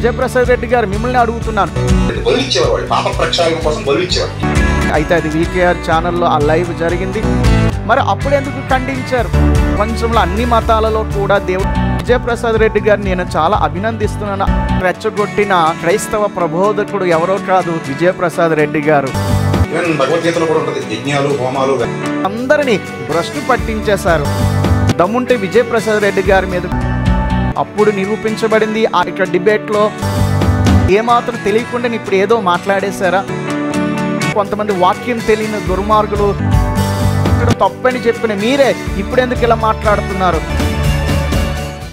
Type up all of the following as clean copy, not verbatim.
విజయప్రసాద్ రెడ్డి గారు మిమ్మల్ని అడుగుతున్నాను. అయితే అది VKR ఛానల్లో ఆ లైవ్ జరిగింది. మరి అప్పుడు ఎందుకు ఖండించారు? ప్రపంచంలో అన్ని మతాలలో కూడా దేవుడు విజయప్రసాద్ రెడ్డి గారిని నేను చాలా అభినందిస్తున్నాను. రెచ్చగొట్టిన క్రైస్తవ ప్రబోధకుడు ఎవరో కాదు, విజయప్రసాద్ రెడ్డి గారు. అందరినీ భ్రష్టు పట్టించేశారు. దమ్ముంటే విజయప్రసాద్ రెడ్డి గారి మీద అప్పుడు నిరూపించబడింది. ఆ యొక్క డిబేట్లో ఏమాత్రం తెలియకుండా ఇప్పుడు ఏదో మాట్లాడేశారా? కొంతమంది వాక్యం తెలియని దుర్మార్గులు ఇక్కడ తప్పని చెప్పిన మీరే ఇప్పుడు ఎందుకు ఇలా మాట్లాడుతున్నారు?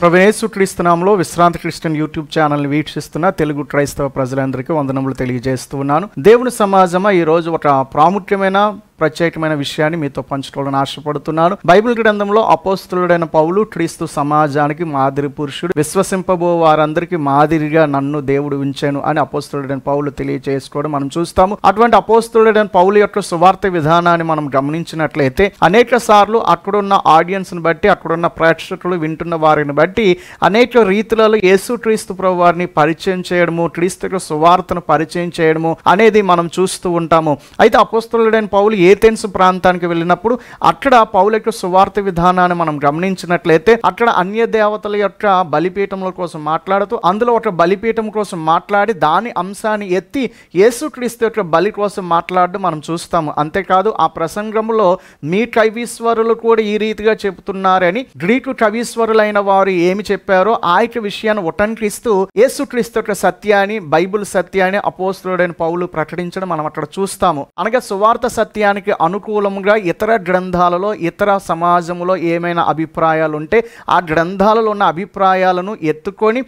ప్రభువైన యేసుక్రీస్తు నామములో విశ్రాంతి క్రిస్టియన్ యూట్యూబ్ ఛానల్ని వీక్షిస్తున్న తెలుగు క్రైస్తవ ప్రజలందరికీ వందనములు తెలియజేస్తూ ఉన్నాను. దేవుని సమాజమా ఈరోజు ఒక ప్రాముఖ్యమైన ప్రత్యేకమైన విషయాన్ని మీతో పంచుకోవాలని ఆశపడుతున్నాను. బైబిల్ గ్రంథంలో అపోస్తలుడైన పౌలు క్రీస్తు సమాజానికి మాదిరి పురుషుడు, విశ్వసింపబో వారందరికీ మాదిరిగా నన్ను దేవుడు ఉంచాను అని అపోస్తలుడైన పౌలు తెలియజేసుకోవడం మనం చూస్తాము. అటువంటి అపోస్తలుడైన పౌలు యొక్క సువార్త విధానాన్ని మనం గమనించినట్లయితే అనేక సార్లు అక్కడున్న ఆడియన్స్ని బట్టి, అక్కడున్న ప్రేక్షకులు వింటున్న వారిని బట్టి అనేక రీతులలో యేసుక్రీస్తు ప్రభు వారిని పరిచయం చేయడము, క్రీస్తు యొక్క సువార్తను పరిచయం చేయడము అనేది మనం చూస్తూ ఉంటాము. అయితే అపోస్తలుడైన పౌలు ఏథెన్స్ ప్రాంతానికి వెళ్ళినప్పుడు అక్కడ పౌలు యొక్క సువార్త విధానాన్ని మనం గమనించినట్లయితే అక్కడ అన్య దేవతల యొక్క బలిపీఠముల కోసం మాట్లాడుతూ అందులో ఒక బలిపీఠం కోసం మాట్లాడి దాని అంశాన్ని ఎత్తి యేసుక్రీస్తు యొక్క బలి కోసం మాట్లాడడం మనం చూస్తాము. అంతేకాదు ఆ ప్రసంగంలో మీ కవీశ్వరులు కూడా ఈ రీతిగా చెబుతున్నారని గ్రీకు కవీశ్వరులైన వారు ఏమి చెప్పారో ఆ యొక్క విషయాన్ని ఉటంకిస్తూ యేసుక్రీస్తు యొక్క సత్యాన్ని, బైబిల్ సత్యాన్ని అపోస్తలుడైన పౌలు ప్రకటించడం మనం అక్కడ చూస్తాము. అనగా సువార్త సత్యాన్ని అనుకూలంగా ఇతర గ్రంథాలలో, ఇతర సమాజంలో ఏమైనా అభిప్రాయాలు ఉంటే ఆ గ్రంథాలలో ఉన్న అభిప్రాయాలను ఎత్తుకొని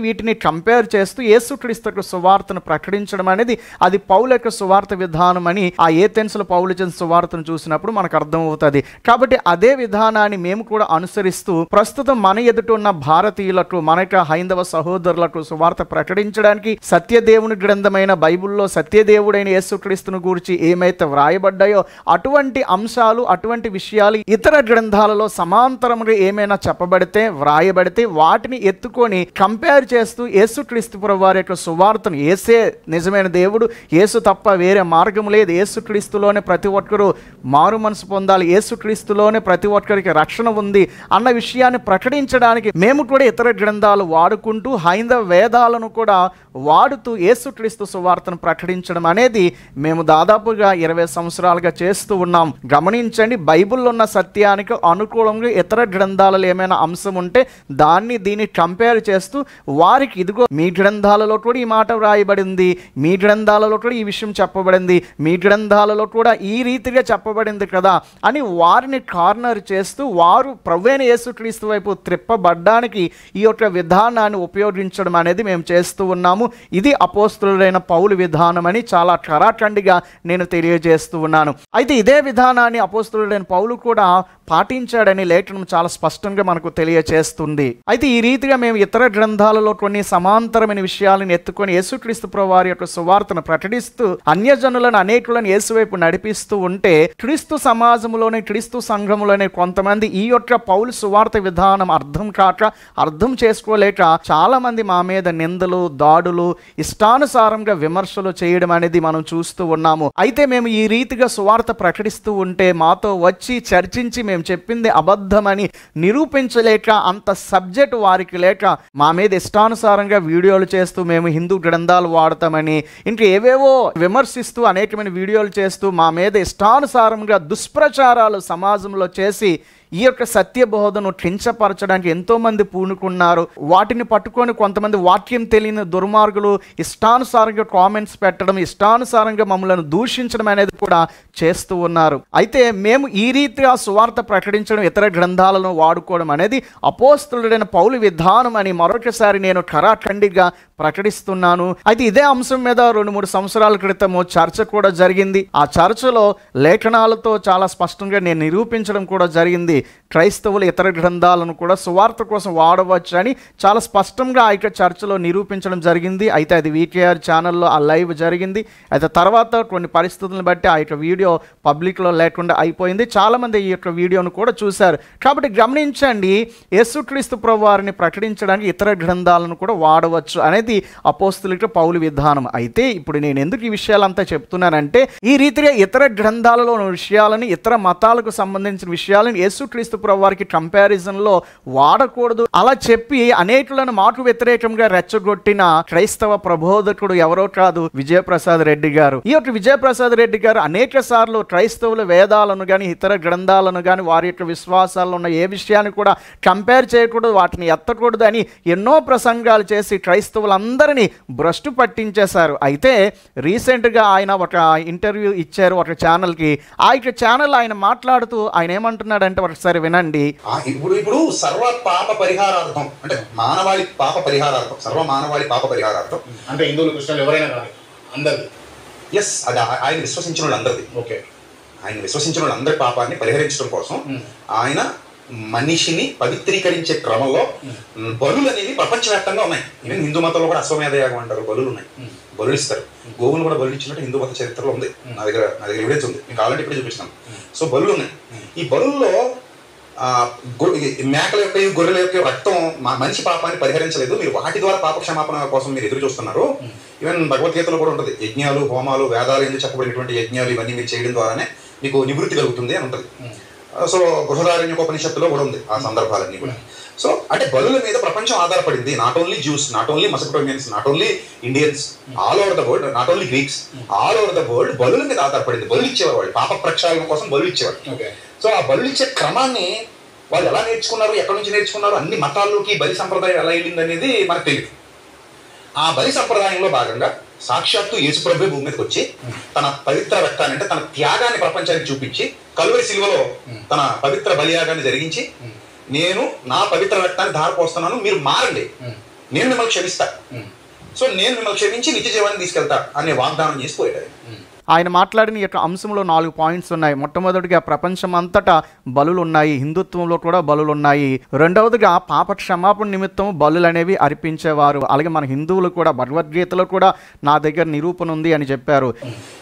వీటిని కంపేర్ చేస్తూ యేసుక్రీస్తు సువార్తను ప్రకటించడం అనేది అది పౌలు యొక్క సువార్త విధానం అని ఆ ఏథెన్స్లో పౌలు చేసిన సువార్తను చూసినప్పుడు మనకు అర్థమవుతుంది. కాబట్టి అదే విధానాన్ని మేము కూడా అనుసరిస్తూ ప్రస్తుతం మన ఎదుట ఉన్న భారతీయులకు, మన యొక్క హైందవ సహోదరులకు సువార్త ప్రకటించడానికి సత్యదేవుని గ్రంథమైన బైబిల్లో సత్యదేవుడైన యేసుక్రీస్తును గురించి ఏమైతే వ్రాయబడ్డాయో అటువంటి అంశాలు, అటువంటి విషయాలు ఇతర గ్రంథాలలో సమాంతరంగా ఏమైనా చెప్పబడితే, వ్రాయబడితే వాటిని ఎత్తుకొని కంపేర్ చేస్తూ యేసుక్రీస్తు ప్రభు వారి యొక్క సువార్తను, యేసే నిజమైన దేవుడు, యేసు తప్ప వేరే మార్గం లేదు, యేసుక్రీస్తులోనే ప్రతి ఒక్కరూ మారు మనసు పొందాలి, యేసుక్రీస్తులోనే ప్రతి ఒక్కరికి రక్షణ ఉంది అన్న విషయాన్ని ప్రకటించడానికి మేము కూడా ఇతర గ్రంథాలు వాడుకుంటూ హైందవ వేదాలను కూడా వాడుతూ యేసుక్రీస్తు సువార్తను ప్రకటించడం అనేది మేము దాదాపుగా 20 సంవత్సరాలుగా చేస్తూ ఉన్నాం. గమనించండి, బైబిల్లో ఉన్న సత్యానికి అనుకూలంగా ఇతర గ్రంథాలలో ఏమైనా అంశం ఉంటే దీన్ని కంపేర్ చేస్తూ వారికి ఇదిగో మీ గ్రంథాలలో కూడా ఈ మాట వ్రాయబడింది, మీ గ్రంథాలలో కూడా ఈ విషయం చెప్పబడింది, మీ గ్రంథాలలో కూడా ఈ రీతిగా చెప్పబడింది కదా అని వారిని కార్నర్ చేస్తూ వారు ప్రభువైన యేసుక్రీస్తు వైపు త్రిప్పబడ్డానికి ఈ యొక్క విధానాన్ని ఉపయోగించడం అనేది మేము చేస్తూ ఉన్నాము. ఇది అపోస్తలుడైన పౌలు విధానం అని చాలా ఖరాఖండిగా నేను తెలియజేస్తూ ఉన్నాను. అయితే ఇదే విధానాన్ని అపోస్తలుడైన పౌలు కూడా పాటించాడని లేఖనం చాలా స్పష్టంగా మనకు తెలియజేస్తుంది. అయితే ఈ రీతిగా మేము ఇతర గ్రంథాలలో కొన్ని సమాంతరమైన విషయాలను ఎత్తుకొని యేసుక్రీస్తు ప్రభువారి యొక్క సువార్తను ప్రకటిస్తూ అన్యజనులను అనేకులను యేసు వైపు నడిపిస్తూ ఉంటే క్రీస్తు సమాజంలోనే, క్రీస్తు సంఘంలోనే కొంతమంది ఈ యొక్క పౌలు సువార్త విధానం అర్థం చేసుకోలేక చాలా మంది మా మీద నిందలు, దాడులు, ఇష్టానుసారంగా విమర్శలు చేయడం అనేది మనం చూస్తూ ఉన్నాము. అయితే మేము ఈ రీతిగా సువార్త ప్రకటిస్తూ ఉంటే మాతో వచ్చి చర్చించి మేము చెప్పింది అబద్ధమని నిరూపించలేక, అంత సబ్జెక్ట్ వారికి లేక మా మీద ఇష్టానుసారంగా వీడియోలు చేస్తూ మేము హిందూ గ్రంథాలు వాడతామని ఇంకా ఏవేవో విమర్శిస్తూ అనేకమైన వీడియోలు చేస్తూ మా మీద ఇష్టానుసారంగా దుష్ప్రచారాలు సమాజంలో చేసి ఈ యొక్క సత్య బోధను కించపరచడానికి ఎంతోమంది పూనుకున్నారు. వాటిని పట్టుకొని కొంతమంది వాక్యం తెలియని దుర్మార్గులు ఇష్టానుసారంగా కామెంట్స్ పెట్టడం, ఇష్టానుసారంగా మమ్మల్ని దూషించడం అనేది కూడా చేస్తూ ఉన్నారు. అయితే మేము ఈ రీతిగా సువార్త ప్రకటించడం, ఇతర గ్రంథాలను వాడుకోవడం అనేది అపోస్తలుడైన పౌలు విధానం అని మరొకసారి నేను ఖరాఖండిగా ప్రకటిస్తున్నాను. అయితే ఇదే అంశం మీద 2-3 సంవత్సరాల క్రితము చర్చ కూడా జరిగింది. ఆ చర్చలో లేఖనాలతో చాలా స్పష్టంగా నేను నిరూపించడం కూడా జరిగింది. క్రైస్తవులు ఇతర గ్రంథాలను కూడా సువార్త కోసం వాడవచ్చు అని చాలా స్పష్టంగా ఆ యొక్క చర్చలో నిరూపించడం జరిగింది. అయితే అది VKR ఛానల్లో ఆ లైవ్ జరిగింది. అయితే తర్వాత కొన్ని పరిస్థితులను బట్టి ఆ యొక్క వీడియో పబ్లిక్లో లేకుండా అయిపోయింది. చాలామంది ఈ యొక్క వీడియోను కూడా చూశారు. కాబట్టి గమనించండి, యేసుక్రీస్తు ప్రభువారిని ప్రకటించడానికి ఇతర గ్రంథాలను కూడా వాడవచ్చు అనేది అనేది అపోస్తులుట పౌలు విధానం. అయితే ఇప్పుడు నేను ఎందుకు ఈ విషయాలంతా చెప్తున్నానంటే, ఈ రీతిగా ఇతర గ్రంథాలలో ఉన్న విషయాలను, ఇతర మతాలకు సంబంధించిన విషయాలను యేసుక్రీస్తు ప్రభువు వారికి కంపారిజన్లో వాడకూడదు. అలా చెప్పి అనేకులను మాకు వ్యతిరేకంగా రెచ్చగొట్టిన క్రైస్తవ ప్రబోధకుడు ఎవరో కాదు, విజయప్రసాద్ రెడ్డి గారు. ఈ యొక్క విజయప్రసాద్ రెడ్డి గారు అనేక సార్లు క్రైస్తవుల వేదాలను కానీ ఇతర గ్రంథాలను కానీ వారి యొక్క విశ్వాసాల్లో ఉన్న ఏ విషయాన్ని కూడా కంపేర్ చేయకూడదు, వాటిని ఎత్తకూడదు అని ఎన్నో ప్రసంగాలు చేసి క్రైస్తవులందరినీ భ్రష్టు పట్టించేశారు. అయితే రీసెంట్గా ఆయన ఒక ఇంటర్వ్యూ ఇచ్చారు ఒక ఛానల్కి. ఆ యొక్క ఛానల్ ఆయన మాట్లాడుతూ ఆయన ఏమంటున్నాడంటే ఒకసారి వినండి. ఇప్పుడు సర్వ పాప పరిహారార్థం అంటే మానవాళి పాప పరిహారార్థం, సర్వ మానవాళి పాప పరిహారార్థం అంటే హిందువులు కృష్ణులు ఎవరైనా కానీ అందరిది. ఎస్, అది ఆయన విశ్వసించిన వాళ్ళందరిది. ఓకే, ఆయన విశ్వసించిన వాళ్ళందరి పాపాన్ని పరిహరించడం కోసం ఆయన మనిషిని పవిత్రీకరించే క్రమంలో బలులు అనేవి ప్రపంచవ్యాప్తంగా ఉన్నాయి. ఈవెన్ హిందూ మతంలో కూడా అశ్వమేధ యాగం అంటారు, బలులు ఉన్నాయి, బలులు ఇస్తారు. గోవును కూడా బలు ఇచ్చినట్టు హిందూ మత చరిత్రలో ఉంది. నా దగ్గర ఎవిడెన్స్ ఉంది, మీకు కావాలంటే ఇప్పుడే చూపిస్తాను. సో బలులు ఉన్నాయి. ఈ బలుల్లో మేకల యొక్క గొర్రెల యొక్క రక్తం మనిషి పాపాన్ని పరిహరించలేదు, మీరు వాటి ద్వారా పాప క్షమాపణ కోసం మీరు ఎదురు చూస్తున్నారు. ఈవెన్ భగవద్గీతలో కూడా ఉంటుంది, యజ్ఞాలు హోమాలు వేదాలు ఎందుకు చెప్పబడినటువంటి యజ్ఞాలు ఇవన్నీ మీరు చేయడం ద్వారానే మీకు నివృత్తి కలుగుతుంది అని ఉంటుంది. సో బృహదారణ్యోపనిషత్తులో కూడా ఉంది ఆ సందర్భాలన్నీ కూడా. సో అంటే బలుల మీద ప్రపంచం ఆధారపడింది. Not only Jews, not only Mesopotamians, not only Indians, all over the world, not only Greeks, all over the world బలుల మీద ఆధారపడింది. బలు ఇచ్చేవారు వాళ్ళు, పాప ప్రక్షాళన కోసం బలు ఇచ్చేవారు. సో ఆ బలు ఇచ్చే క్రమాన్ని వాళ్ళు ఎలా నేర్చుకున్నారు, ఎక్కడి నుంచి నేర్చుకున్నారు, అన్ని మతాల్లోకి బలి సంప్రదాయం ఎలా వెళ్ళింది అనేది మనకు తెలియదు. ఆ బలి సంప్రదాయంలో భాగంగా సాక్షాత్తు యేసుప్రభువే భూమి మీదకి వచ్చి తన పవిత్ర రక్తాన్ని అంటే తన త్యాగాన్ని ప్రపంచానికి చూపించి కలువరి శిలువలో తన పవిత్ర బలియాగాన్ని జరిగించి, నేను నా పవిత్ర రక్తాన్ని ధారపోస్తున్నాను, మీరు మారండి, నేను మిమ్మల్ని క్షమిస్తా, సో నేను మిమ్మల్ని క్షమించి నిత్య జీవాన్ని తీసుకెళ్తా అనే వాగ్దానం చేసిపోయాడు. ఆయన మాట్లాడిన యొక్క అంశంలో 4 పాయింట్స్ ఉన్నాయి. మొట్టమొదటిగా ప్రపంచం అంతటా బలులు ఉన్నాయి, హిందుత్వంలో కూడా బలులు ఉన్నాయి. రెండవదిగా పాప క్షమాపణ నిమిత్తం బలులు అనేవి అర్పించేవారు. అలాగే మన హిందువులు కూడా భగవద్గీతలో కూడా నా దగ్గర నిరూపణ ఉంది అని చెప్పారు.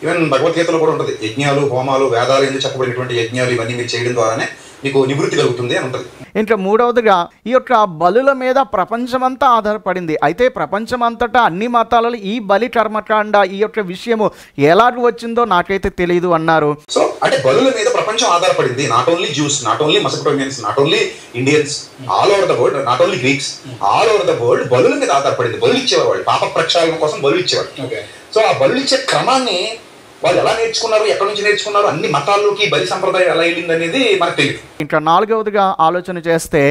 ఈవెన్ భగవద్గీతలో కూడా ఉంటుంది, యజ్ఞాలు హోమాలు వేదాలు ఎందుకు చెప్పబడినటువంటి యజ్ఞాలు ఇవన్నీ మీరు చేయడం ద్వారానే మీకు నివృత్తి కలుగుతుంది అని ఉంటుంది. ఇంకా మూడవదిగా ఈ యొక్క బలుల మీద ప్రపంచమంతా ఆధారపడింది. అయితే ప్రపంచమంతటా అన్ని మతాలలో ఈ బలి కర్మకాండ ఈ యొక్క విషయము ఎలాగ వచ్చిందో నాకైతే తెలియదు అన్నారు. సో అంటే బలుల మీద ప్రపంచం ఆధారపడింది. Not only Jews, not only Mesopotamians, not only Indians, all over the world, not only Greeks, all over the world బలుల మీద ఆధారపడింది. బలు ఇచ్చేవారు వాళ్ళు, పాప ప్రక్షాళన కోసం బలు ఇచ్చేవారు. సో ఆ బలు ఇచ్చే క్రమాన్ని వాళ్ళు ఎలా నేర్చుకున్నారు, ఎక్కడి నుంచి నేర్చుకున్నారు, అన్ని మతాల్లోకి బలి సంప్రదాయం ఎలా వెళ్ళింది అనేది మనకు తెలియదు. ఇంకా నాలుగవదిగా ఆలోచన చేస్తే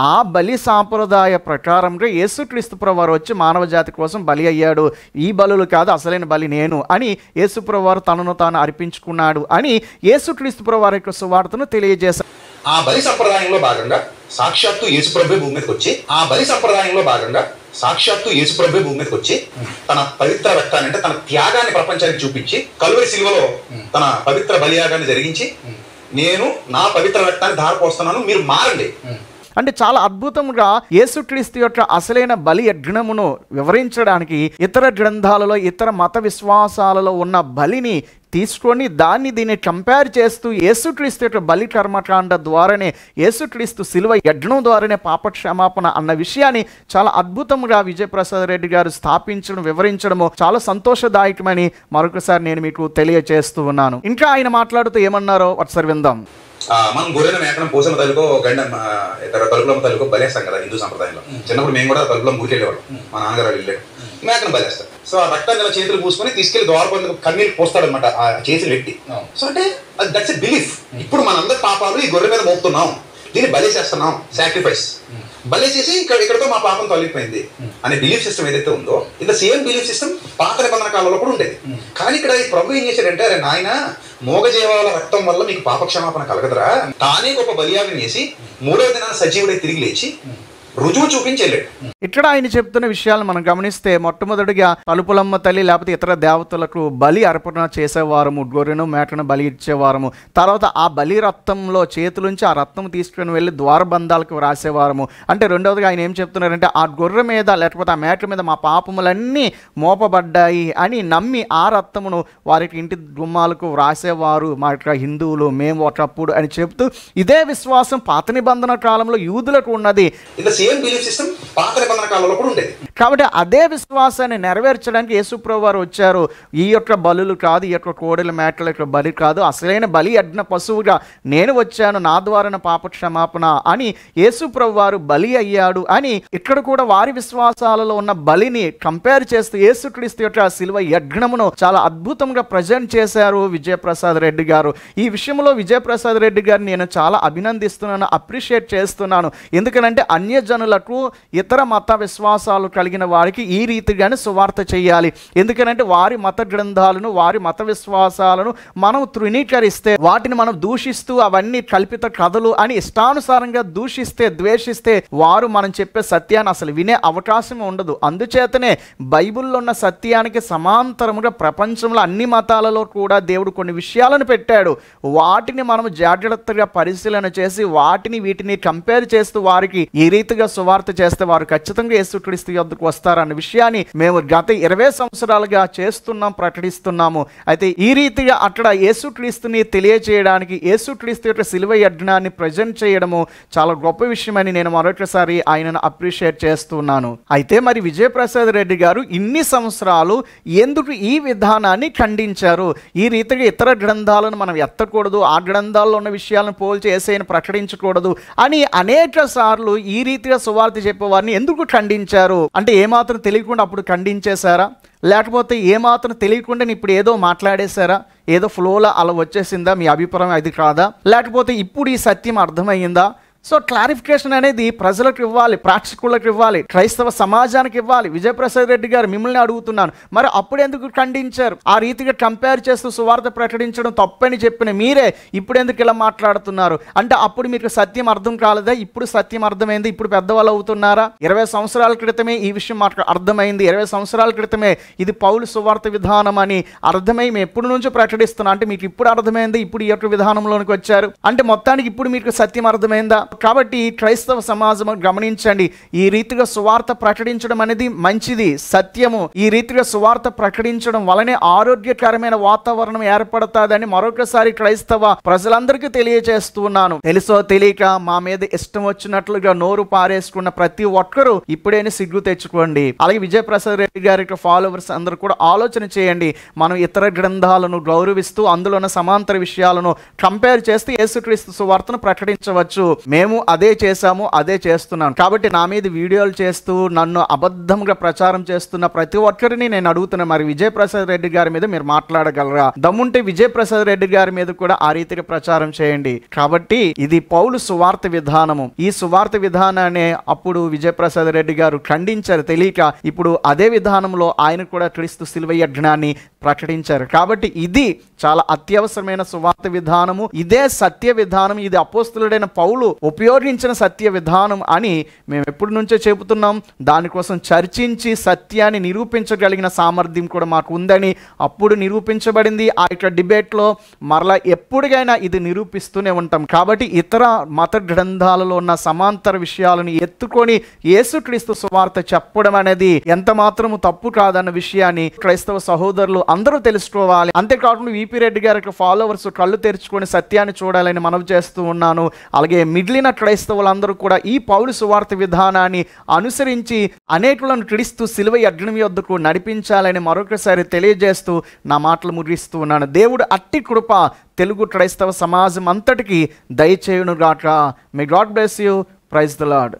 ఆ బలి సాంప్రదాయ ప్రకారంగా యేసుక్రీస్తు ప్రభువారు వచ్చి మానవ జాతి కోసం బలి అయ్యాడు. ఈ బలులు కాదు, అసలైన బలి నేను అని యేసు ప్రభువారు తనను తాను అర్పించుకున్నాడు అని యేసుక్రీస్తు ప్రభువారి యొక్క సువార్తను తెలియజేశారు. ఆ బలి సంప్రదాయంలో భాగంగా సాక్షాత్తు యేసుప్రభువే భూమి మీదకి వచ్చి భూమి మీదకి వచ్చి తన పవిత్ర రక్తాన్ని అంటే తన త్యాగాన్ని ప్రపంచానికి చూపించి కలువరి శిలువలో తన పవిత్ర బలియాగాన్ని జరిగించి, నేను నా పవిత్ర రక్తాన్ని ధారపోస్తున్నాను, మీరు మారండి. అంటే చాలా అద్భుతంగా యేసుక్రీస్తు యొక్క అసలైన బలి యజ్ఞమును వివరించడానికి ఇతర గ్రంథాలలో ఇతర మత విశ్వాసాలలో ఉన్న బలిని తీసుకొని దీన్ని కంపేర్ చేస్తూ యేసుక్రీస్తు యొక్క బలి కర్మకాండ ద్వారానే, యేసుక్రీస్తు శిలువ యజ్ఞం ద్వారానే పాప క్షమాపణ అన్న విషయాన్ని చాలా అద్భుతంగా విజయప్రసాద్ రెడ్డి గారు స్థాపించడం, వివరించడము చాలా సంతోషదాయకమని మరొకసారి నేను మీకు తెలియజేస్తూ ఉన్నాను. ఇంకా ఆయన మాట్లాడుతూ ఏమన్నారో ఒకసారి విందాం. మనం గొర్రెల మేకడం పోసిన తల్లికో గండ తలుపులమ్మ తల్లికో బలేస్తాం కదా హిందూ సంప్రదాయంలో. చిన్నప్పుడు మేము కూడా తలుపులం ఊరికెళ్ళేవాడు, మా నాన్నగారు వెళ్ళాడు, మేకను బలేస్తారు. సో ఆ రక్తాన్ని ఇలా చేతులు పూసుకొని తీసుకెళ్లి ద్వారబంధు కన్నీళ్ళు పోస్తాడు అనమాట ఆ చేతులు పెట్టి. సో అంటే దట్స్ ఎ బిలీఫ్. ఇప్పుడు మనందరి పాపాలు ఈ గొర్రె మీద మోపుతున్నాం, దీన్ని బలేసేస్తున్నాం, సాక్రిఫైస్ బలేసేసి ఇక్కడతో మా పాపం తొలగిపోయింది అనే బిలీఫ్ సిస్టమ్ ఏదైతే ఉందో, ఇంత సేమ్ బిలీఫ్ సిస్టమ్ పాత నిబంధన కాలంలో కూడా ఉండేది. కానీ ఇక్కడ ఈ ప్రభు ఏం చేశాడంటే, అరే నాయన మోగజీవాల రక్తం వల్ల మీకు పాప క్షమాపణ కలగదురా, తానే గొప్ప బలియాగం చేసి 3వ దినాన సజీవుడై తిరిగి లేచి రుజువు చూపించి వెళ్ళాడు. ఇక్కడ ఆయన చెప్తున్న విషయాలు మనం గమనిస్తే, మొట్టమొదటిగా తలుపులమ్మ తల్లి లేకపోతే ఇతర దేవతలకు బలి అర్పణ చేసేవారము, గొర్రెను మేకను బలి ఇచ్చేవారము. తర్వాత ఆ బలి రక్తంలో చేతులుంచి ఆ రక్తం తీసుకుని వెళ్ళి ద్వారబంధాలకు రాసేవారము. అంటే రెండవదిగా ఆయన ఏం చెప్తున్నారంటే, ఆ గొర్రె మీద లేకపోతే ఆ మేక మీద మా పాపములన్నీ మోపబడ్డాయి అని నమ్మి ఆ రక్తమును వారికి ఇంటి గుమ్మాలకు వ్రాసేవారు మా యొక్క హిందువులు, మేము ఒకప్పుడు అని చెప్తూ ఇదే విశ్వాసం పాత నిబంధన కాలంలో యూదులకు ఉన్నది. సేమ్ బిలీఫ్ సిస్టమ్ పాత నిబంధన కాలంలో కూడా ఉండేది. కాబట్టి అదే విశ్వాసాన్ని నెరవేర్చడానికి యేసుప్రభు వారు వచ్చారు. ఈ యొక్క బలులు కాదు, ఈ యొక్క కోడెల మేకల యొక్క బలి కాదు, అసలైన బలి యజ్ఞ పశువుగా నేను వచ్చాను, నా ద్వారా పాప క్షమాపణ అని యేసుప్రభు వారు బలి అయ్యాడు అని ఇక్కడ కూడా వారి విశ్వాసాలలో ఉన్న బలిని కంపేర్ చేస్తూ యేసుక్రీస్తు యొక్క శిలువ యజ్ఞమును చాలా అద్భుతంగా ప్రజెంట్ చేశారు విజయప్రసాద్ రెడ్డి గారు. ఈ విషయంలో విజయప్రసాద్ రెడ్డి గారిని నేను చాలా అభినందిస్తున్నాను, అప్రిషియేట్ చేస్తున్నాను. ఎందుకంటే అన్యజనులకు ఇతర మత విశ్వాసాలు కలిగిన వారికి ఈ రీతిగానే సువార్త చేయాలి. ఎందుకంటే వారి మత గ్రంథాలను, వారి మత విశ్వాసాలను మనం తృణీకరిస్తే, వాటిని మనం దూషిస్తూ అవన్నీ కల్పిత కథలు అని ఇష్టానుసారంగా దూషిస్తే, ద్వేషిస్తే వారు మనం చెప్పే సత్యాన్ని అసలు వినే అవకాశం ఉండదు. అందుచేతనే బైబిల్లో ఉన్న సత్యానికి సమాంతరముగా ప్రపంచంలో అన్ని మతాలలో కూడా దేవుడు కొన్ని విషయాలను పెట్టాడు. వాటిని మనం జాగ్రత్తగా పరిశీలన చేసి వాటిని వీటిని కంపేర్ చేస్తూ వారికి ఈ రీతిగా సువార్త చేస్తే వారు ఖచ్చితంగా యేసుక్రీస్తు యొద్దకు వస్తారన్న విషయాన్ని మేము గత 20 సంవత్సరాలుగా చేస్తున్నాం, ప్రకటిస్తున్నాము. అయితే ఈ రీతిగా అక్కడ యేసుక్రీస్తుని తెలియజేయడానికి యేసుక్రీస్తు యొక్క శిలువ యజ్ఞాన్ని ప్రజెంట్ చేయడము చాలా గొప్ప విషయమని నేను మరొకసారి ఆయనను అప్రిషియేట్ చేస్తున్నాను. అయితే మరి విజయప్రసాద్ రెడ్డి గారు ఇన్ని సంవత్సరాలు ఎందుకు ఈ విధానాన్ని ఖండించారు? ఈ రీతిగా ఇతర గ్రంథాలను మనం ఎత్తకూడదు, ఆ గ్రంథాల్లో ఉన్న విషయాలను పోల్చి యేసయ్యను ప్రకటించకూడదు అని అనేక సార్లు ఈ రీతిగా సువార్త చెప్పేవారిని ఎందుకు ఖండించారు? అంటే ఏమాత్రం తెలియకుండా అప్పుడు ఖండించేశారా? లేకపోతే ఏమాత్రం తెలియకుండా ఇప్పుడు ఏదో మాట్లాడేశారా? ఏదో ఫ్లోలో అలా వచ్చేసిందా? మీ అభిప్రాయం అది కాదా? లేకపోతే ఇప్పుడు ఈ సత్యం అర్థమయ్యిందా? సో క్లారిఫికేషన్ అనేది ప్రజలకు ఇవ్వాలి, ప్రేక్షకులకు ఇవ్వాలి, క్రైస్తవ సమాజానికి ఇవ్వాలి. విజయప్రసాద్ రెడ్డి గారు మిమ్మల్ని అడుగుతున్నాను, మరి అప్పుడు ఎందుకు ఖండించారు? ఆ రీతిగా కంపేర్ చేస్తూ సువార్త ప్రకటించడం తప్పని చెప్పిన మీరే ఇప్పుడు ఎందుకు ఇలా మాట్లాడుతున్నారు? అంటే అప్పుడు మీకు సత్యం అర్థం కాలేదా? ఇప్పుడు సత్యం అర్థమైంది, ఇప్పుడు పెద్దవాళ్ళు అవుతున్నారా? 20 సంవత్సరాల క్రితమే ఈ విషయం అర్థమైంది, 20 సంవత్సరాల క్రితమే ఇది పౌలు సువార్త విధానం అని అర్థమై మేము ఎప్పుడు నుంచో ప్రకటిస్తున్నాం. అంటే మీకు ఇప్పుడు అర్థమైంది, ఇప్పుడు ఈ యొక్క విధానంలోనికి వచ్చారు అంటే మొత్తానికి ఇప్పుడు మీకు సత్యం అర్థమైందా? కాబట్టి క్రైస్తవ సమాజం గమనించండి, ఈ రీతిగా సువార్త ప్రకటించడం అనేది మంచిది, సత్యము. ఈ రీతిగా సువార్త ప్రకటించడం వలనే ఆరోగ్యకరమైన వాతావరణం ఏర్పడుతుందని మరొకసారి క్రైస్తవ ప్రజలందరికీ తెలియజేస్తున్నాను. తెలుసో తెలియక మా మీద ఇష్టం వచ్చినట్లుగా నోరు పారేసుకున్న ప్రతి ఒక్కరూ ఇప్పుడైనా సిగ్గు తెచ్చుకోండి. అలాగే విజయప్రసాద్ రెడ్డి గారి ఫాలోవర్స్ అందరూ కూడా ఆలోచన చేయండి. మనం ఇతర గ్రంథాలను గౌరవిస్తూ అందులో ఉన్న సమాంతర విషయాలను కంపేర్ చేస్తూ యేసుక్రీస్తు సువార్తను ప్రకటించవచ్చు. మేము అదే చేశాము, అదే చేస్తున్నాను. కాబట్టి నా మీద వీడియోలు చేస్తూ నన్ను అబద్ధంగా ప్రచారం చేస్తున్న ప్రతి ఒక్కరిని నేను అడుగుతున్నా, మరి విజయప్రసాద్ రెడ్డి గారి మీద మీరు మాట్లాడగలరా? దమ్ముంటే విజయప్రసాద్ రెడ్డి గారి మీద కూడా ఆ రీతిగా ప్రచారం చేయండి. కాబట్టి ఇది పౌలు సువార్త విధానము. ఈ సువార్త విధానాన్ని అప్పుడు విజయప్రసాద్ రెడ్డి గారు ఖండించారు తెలియక. ఇప్పుడు అదే విధానంలో ఆయన కూడా క్రీస్తు శిలువ యజ్ఞాన్ని ప్రకటించారు. కాబట్టి ఇది చాలా అత్యవసరమైన సువార్త విధానము, ఇదే సత్య విధానం, ఇది అపోస్తలుడైన పౌలు ఉపయోగించిన సత్య విధానం అని మేము ఎప్పటి నుంచో చెబుతున్నాం. దానికోసం చర్చించి సత్యాన్ని నిరూపించగలిగిన సామర్థ్యం కూడా మాకు ఉందని అప్పుడు నిరూపించబడింది. ఆ యొక్క డిబేట్లో మరలా ఎప్పుడుగైనా ఇది నిరూపిస్తూనే ఉంటాం. కాబట్టి ఇతర మత గ్రంథాలలో ఉన్న సమాంతర విషయాలను ఎత్తుకొని యేసుక్రీస్తు సువార్త చెప్పడం అనేది ఎంత మాత్రము తప్పు కాదన్న విషయాన్ని క్రైస్తవ సహోదరులు అందరూ తెలుసుకోవాలి. అంతేకాకుండా విపి రెడ్డి గారి ఫాలోవర్స్ కళ్ళు తెరుచుకొని సత్యాన్ని చూడాలని మనవి చేస్తూ ఉన్నాను. అలాగే మిగిలిన క్రైస్తవులందరూ కూడా ఈ పౌలు సువార్త విధానాన్ని అనుసరించి అనేకులను క్రీస్తు శిలువ యజ్ఞం యొద్దకు నడిపించాలని మరొకసారి తెలియజేస్తూ నా మాటలు ముగిస్తూ ఉన్నాను. దేవుడు అట్టి కృప తెలుగు క్రైస్తవ సమాజం అంతటికి దయచేయును గాక. May God bless you. Praise the lord.